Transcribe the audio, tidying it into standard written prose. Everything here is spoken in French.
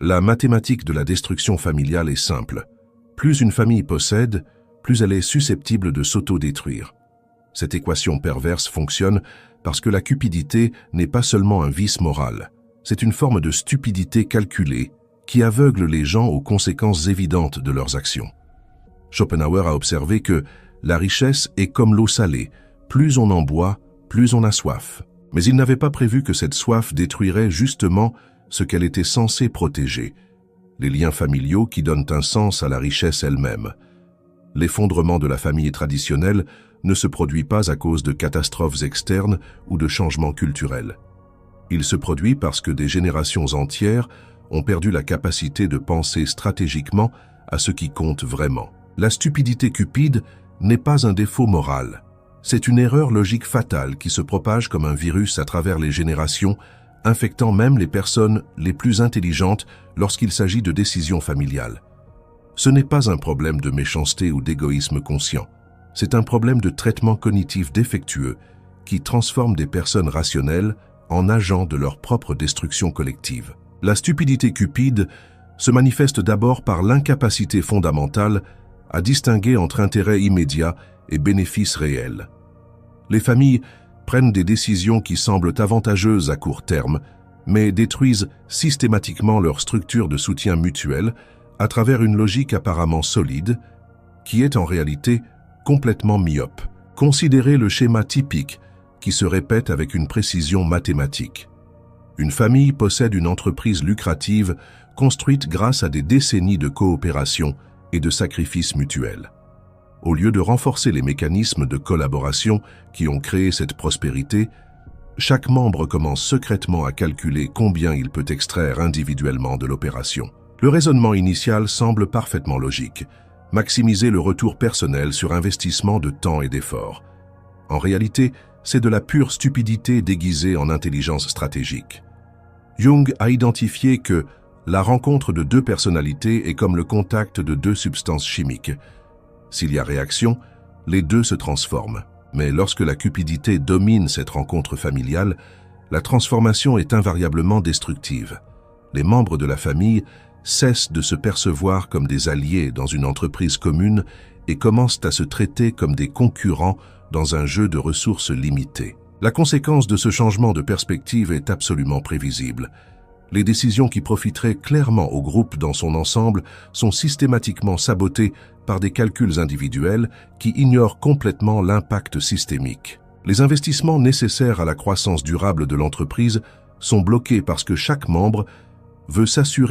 La mathématique de la destruction familiale est simple. Plus une famille possède, plus elle est susceptible de s'auto-détruire. Cette équation perverse fonctionne parce que la cupidité n'est pas seulement un vice moral, c'est une forme de stupidité calculée qui aveugle les gens aux conséquences évidentes de leurs actions. Schopenhauer a observé que la richesse est comme l'eau salée, plus on en boit, plus on a soif. Mais il n'avait pas prévu que cette soif détruirait justement ce qu'elle était censée protéger, les liens familiaux qui donnent un sens à la richesse elle-même. L'effondrement de la famille traditionnelle ne se produit pas à cause de catastrophes externes ou de changements culturels. Il se produit parce que des générations entières ont perdu la capacité de penser stratégiquement à ce qui compte vraiment. La stupidité cupide n'est pas un défaut moral. C'est une erreur logique fatale qui se propage comme un virus à travers les générations, infectant même les personnes les plus intelligentes lorsqu'il s'agit de décisions familiales. Ce n'est pas un problème de méchanceté ou d'égoïsme conscient. C'est un problème de traitement cognitif défectueux qui transforme des personnes rationnelles en agents de leur propre destruction collective. La stupidité cupide se manifeste d'abord par l'incapacité fondamentale à distinguer entre intérêt immédiat et bénéfices réels. Les familles prennent des décisions qui semblent avantageuses à court terme, mais détruisent systématiquement leur structure de soutien mutuel à travers une logique apparemment solide, qui est en réalité complètement myope. Considérez le schéma typique qui se répète avec une précision mathématique. Une famille possède une entreprise lucrative construite grâce à des décennies de coopération et de sacrifices mutuels. Au lieu de renforcer les mécanismes de collaboration qui ont créé cette prospérité, chaque membre commence secrètement à calculer combien il peut extraire individuellement de l'opération. Le raisonnement initial semble parfaitement logique, maximiser le retour personnel sur investissement de temps et d'efforts. En réalité, c'est de la pure stupidité déguisée en intelligence stratégique. Jung a identifié que la rencontre de deux personnalités est comme le contact de deux substances chimiques. S'il y a réaction, les deux se transforment. Mais lorsque la cupidité domine cette rencontre familiale, la transformation est invariablement destructive. Les membres de la famille cessent de se percevoir comme des alliés dans une entreprise commune et commencent à se traiter comme des concurrents dans un jeu de ressources limitées. La conséquence de ce changement de perspective est absolument prévisible. Les décisions qui profiteraient clairement au groupe dans son ensemble sont systématiquement sabotées par des calculs individuels qui ignorent complètement l'impact systémique. Les investissements nécessaires à la croissance durable de l'entreprise sont bloqués parce que chaque membre veut s'assurer